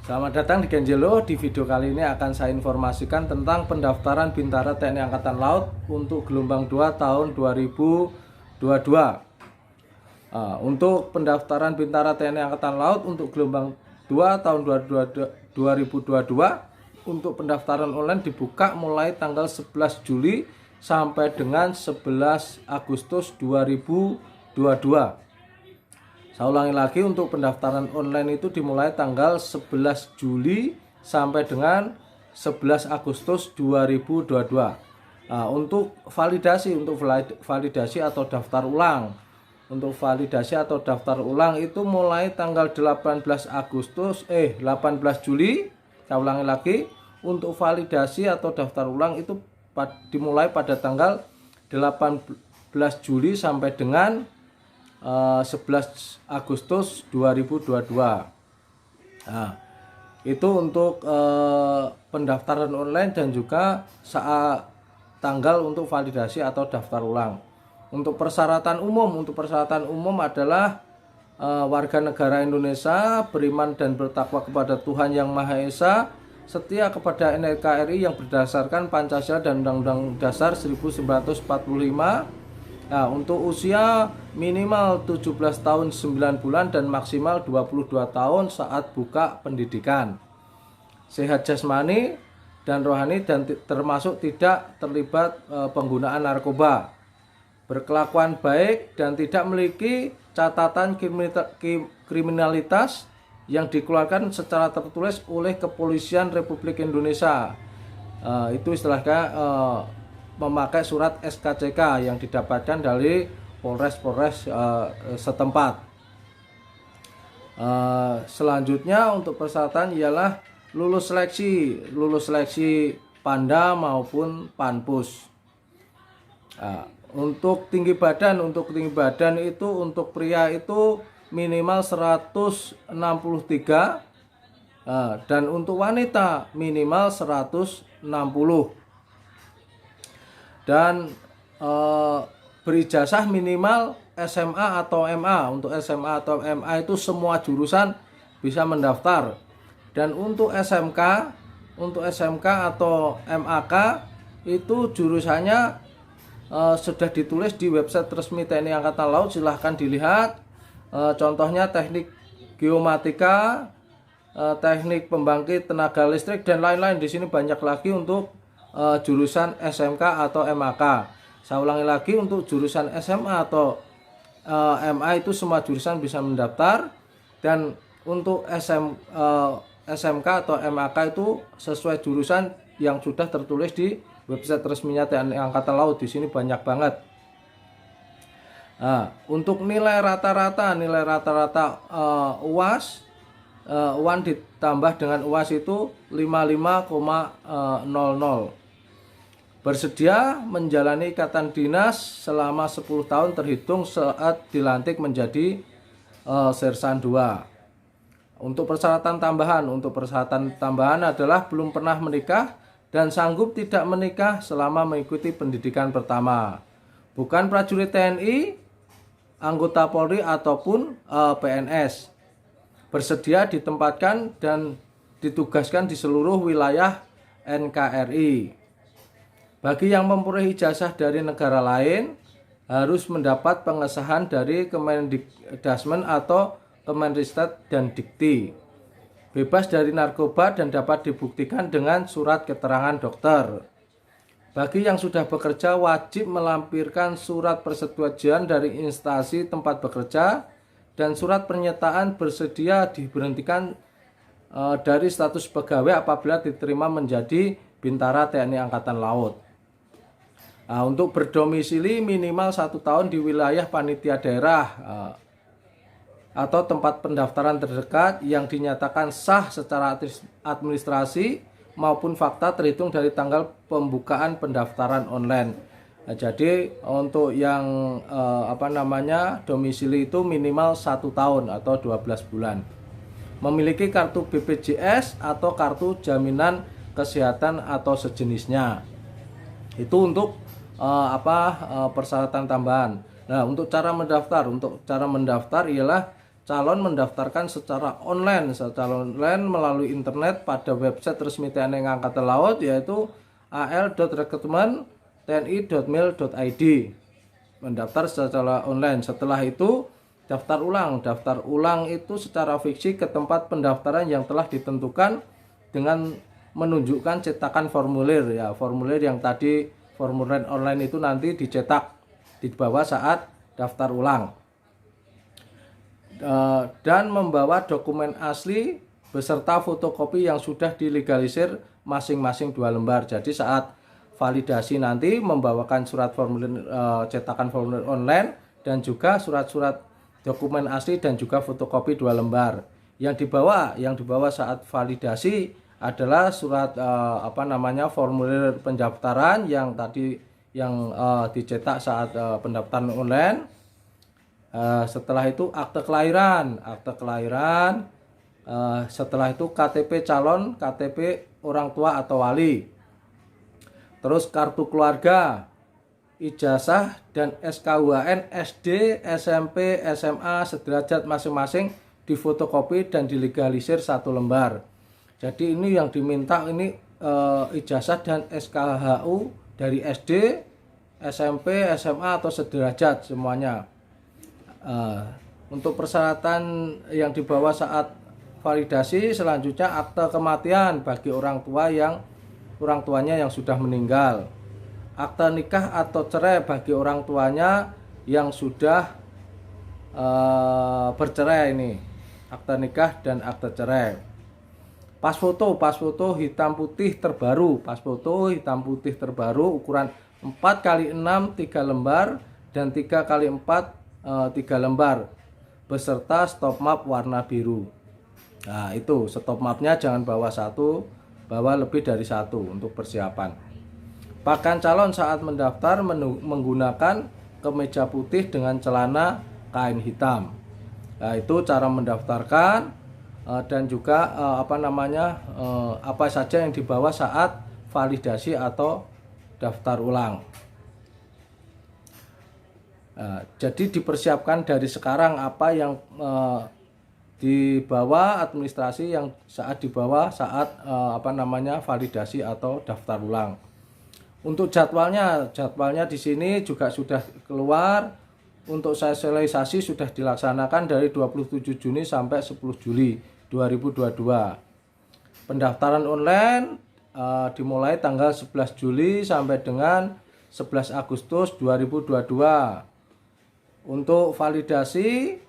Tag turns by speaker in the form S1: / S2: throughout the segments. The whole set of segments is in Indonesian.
S1: Selamat datang di Genjelo. Di video kali ini akan saya informasikan tentang pendaftaran Bintara TNI Angkatan Laut untuk gelombang 2 tahun 2022. Untuk pendaftaran Bintara TNI Angkatan Laut untuk gelombang 2 tahun 2022 untuk pendaftaran online dibuka mulai tanggal 11 Juli sampai dengan 11 Agustus 2022. Saya ulangi lagi, untuk pendaftaran online itu dimulai tanggal 11 Juli sampai dengan 11 Agustus 2022. Untuk validasi atau daftar ulang. Untuk validasi atau daftar ulang itu mulai tanggal 18 Juli. Saya ulangi lagi, untuk validasi atau daftar ulang itu dimulai pada tanggal 18 Juli sampai dengan 11 Agustus 2022. Itu untuk pendaftaran online dan juga saat tanggal untuk validasi atau daftar ulang. Untuk persyaratan umum adalah warga negara Indonesia, beriman dan bertakwa kepada Tuhan Yang Maha Esa, setia kepada NKRI yang berdasarkan Pancasila dan Undang-Undang Dasar 1945. Untuk usia minimal 17 tahun 9 bulan dan maksimal 22 tahun saat buka pendidikan. Sehat jasmani dan rohani dan termasuk tidak terlibat penggunaan narkoba. Berkelakuan baik dan tidak memiliki catatan kriminalitas yang dikeluarkan secara tertulis oleh Kepolisian Republik Indonesia. Itu istilahnya memakai surat SKCK yang didapatkan dari Polres setempat. Selanjutnya untuk persyaratan ialah lulus seleksi Panda maupun Panpus. Untuk tinggi badan itu untuk pria itu minimal 163 dan untuk wanita minimal 160. Dan berijazah minimal SMA atau MA. Untuk SMA atau MA itu semua jurusan bisa mendaftar. Dan untuk SMK atau MAK itu jurusannya sudah ditulis di website resmi TNI Angkatan Laut. Silahkan dilihat. Contohnya teknik geomatika, teknik pembangkit tenaga listrik dan lain-lain. Di sini banyak lagi untuk jurusan SMK atau MAK. Saya ulangi lagi, untuk jurusan SMA atau MA itu semua jurusan bisa mendaftar, dan untuk SMK atau MAK itu sesuai jurusan yang sudah tertulis di website resminya TNI Angkatan Laut. Di sini banyak banget. Untuk nilai rata-rata UAS, UAN ditambah dengan UAS itu 55,00. Bersedia menjalani ikatan dinas selama 10 tahun terhitung saat dilantik menjadi Sersan 2. Untuk persyaratan tambahan adalah belum pernah menikah dan sanggup tidak menikah selama mengikuti pendidikan pertama. Bukan prajurit TNI, anggota Polri ataupun PNS. Bersedia ditempatkan dan ditugaskan di seluruh wilayah NKRI. Bagi yang memperoleh ijazah dari negara lain harus mendapat pengesahan dari Kemendikdasmen atau Kemenristek dan Dikti. Bebas dari narkoba dan dapat dibuktikan dengan surat keterangan dokter. Bagi yang sudah bekerja wajib melampirkan surat persetujuan dari instansi tempat bekerja dan surat pernyataan bersedia diberhentikan dari status pegawai apabila diterima menjadi Bintara TNI Angkatan Laut. Untuk berdomisili minimal 1 tahun di wilayah panitia daerah atau tempat pendaftaran terdekat yang dinyatakan sah secara administrasi maupun fakta terhitung dari tanggal pembukaan pendaftaran online. Jadi untuk yang domisili itu minimal 1 tahun atau 12 bulan. Memiliki kartu BPJS atau kartu jaminan kesehatan atau sejenisnya. Itu untuk persyaratan tambahan. Nah, untuk cara mendaftar ialah calon mendaftarkan secara online melalui internet pada website resmi TNI Angkatan Laut, yaitu al.rekrutmen.tni.mil.id. Mendaftar secara online. Setelah itu daftar ulang. Daftar ulang itu secara fiksi ke tempat pendaftaran yang telah ditentukan dengan menunjukkan cetakan formulir, ya, formulir yang tadi formulir online itu nanti dicetak di bawah saat daftar ulang. Dan membawa dokumen asli beserta fotokopi yang sudah dilegalisir masing-masing 2 lembar. Jadi saat validasi nanti membawakan surat formulir cetakan formulir online dan juga surat-surat dokumen asli dan juga fotokopi 2 lembar. Yang dibawa saat validasi adalah surat formulir pendaftaran yang tadi dicetak saat pendaftaran online. Setelah itu akte kelahiran, setelah itu KTP calon, KTP orang tua atau wali, terus kartu keluarga, ijazah dan SKUHN SD, SMP, SMA sederajat masing-masing difotokopi dan dilegalisir 1 lembar. Jadi ini yang diminta ini ijazah dan SKHU dari SD, SMP, SMA atau sederajat semuanya. Untuk persyaratan yang dibawa saat validasi selanjutnya akte kematian bagi orang tuanya yang sudah meninggal, akte nikah atau cerai bagi orang tuanya yang sudah bercerai, ini akte nikah dan akte cerai. Pas foto hitam putih terbaru, ukuran 4x6 3 lembar dan 3x4 3 lembar beserta stop map warna biru. Nah, itu stop mapnya jangan bawa 1, bawa lebih dari 1 untuk persiapan. Pakaian calon saat mendaftar menggunakan kemeja putih dengan celana kain hitam. Nah, itu cara mendaftarkan dan juga apa saja yang dibawa saat validasi atau daftar ulang. Jadi dipersiapkan dari sekarang apa yang dibawa administrasi yang dibawa saat validasi atau daftar ulang. Untuk jadwalnya di sini juga sudah keluar. Untuk sosialisasi sudah dilaksanakan dari 27 Juni sampai 10 Juli 2022. Pendaftaran online dimulai tanggal 11 Juli sampai dengan 11 Agustus 2022. Untuk validasi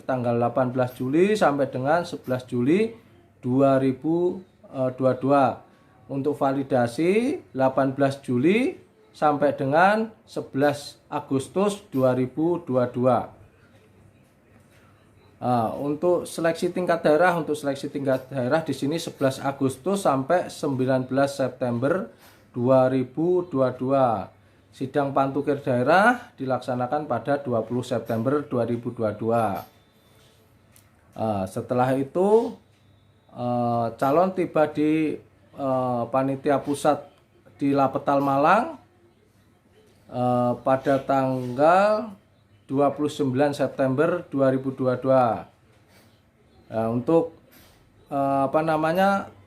S1: tanggal 18 Juli sampai dengan 11 Juli 2022. Untuk validasi 18 Juli sampai dengan 11 Agustus 2022. Untuk seleksi tingkat daerah di sini 11 Agustus sampai 19 September 2022. Sidang pantukir daerah dilaksanakan pada 20 September 2022. Setelah itu calon tiba di panitia pusat di Lapetal Malang pada tanggal 29 September 2022. Untuk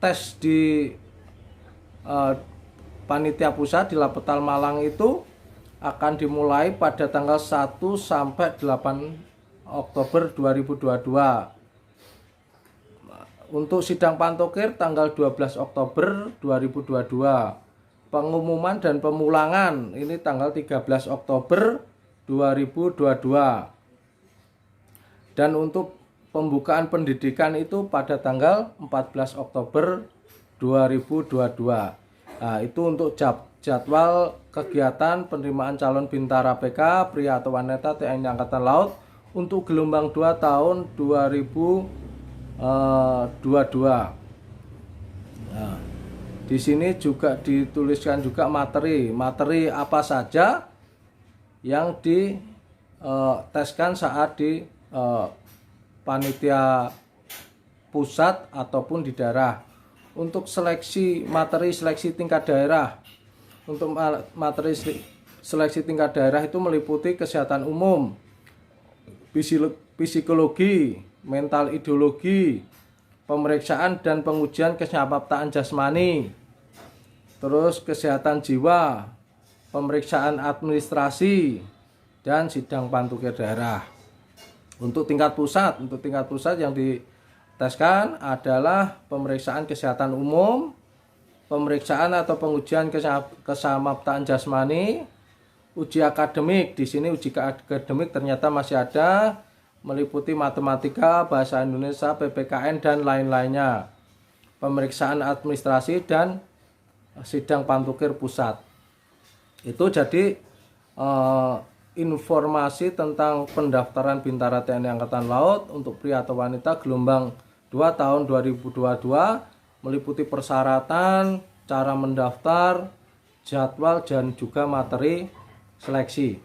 S1: tes di panitia pusat di Lapetal Malang itu akan dimulai pada tanggal 1 sampai 8 Oktober 2022. Untuk sidang pantukir tanggal 12 Oktober 2022. Pengumuman dan pemulangan ini tanggal 13 Oktober 2022. Dan untuk pembukaan pendidikan itu pada tanggal 14 Oktober 2022. Nah, itu untuk jadwal kegiatan penerimaan calon Bintara PK pria atau wanita TNI Angkatan Laut untuk gelombang 2 tahun 2022. Nah, di sini juga dituliskan juga materi apa saja yang diteskan saat di panitia pusat ataupun di daerah. Untuk seleksi tingkat daerah. Untuk materi seleksi tingkat daerah itu meliputi kesehatan umum, psikologi, mental ideologi, pemeriksaan dan pengujian kesyapaptaan jasmani, terus kesehatan jiwa, pemeriksaan administrasi, dan sidang pantukir daerah. Untuk tingkat pusat yang diteskan adalah pemeriksaan kesehatan umum, pemeriksaan atau pengujian kesyapaptaan jasmani, uji akademik. Di sini uji akademik ternyata masih ada, meliputi matematika, bahasa Indonesia, PPKN, dan lain-lainnya. Pemeriksaan administrasi dan sidang pantukir pusat. Itu jadi informasi tentang pendaftaran Bintara TNI Angkatan Laut untuk pria atau wanita gelombang 2 tahun 2022, meliputi persyaratan, cara mendaftar, jadwal, dan juga materi seleksi.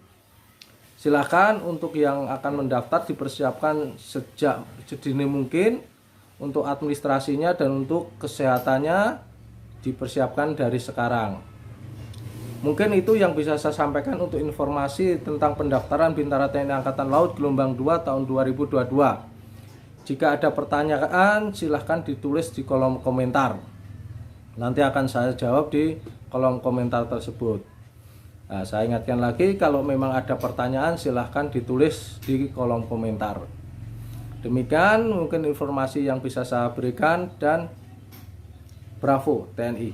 S1: Silakan untuk yang akan mendaftar dipersiapkan sejak sedini mungkin, untuk administrasinya dan untuk kesehatannya dipersiapkan dari sekarang. Mungkin itu yang bisa saya sampaikan untuk informasi tentang pendaftaran Bintara TNI Angkatan Laut gelombang 2 tahun 2022. Jika ada pertanyaan silahkan ditulis di kolom komentar. Nanti akan saya jawab di kolom komentar tersebut. Nah, saya ingatkan lagi, kalau memang ada pertanyaan silahkan ditulis di kolom komentar. Demikian mungkin informasi yang bisa saya berikan, dan bravo TNI.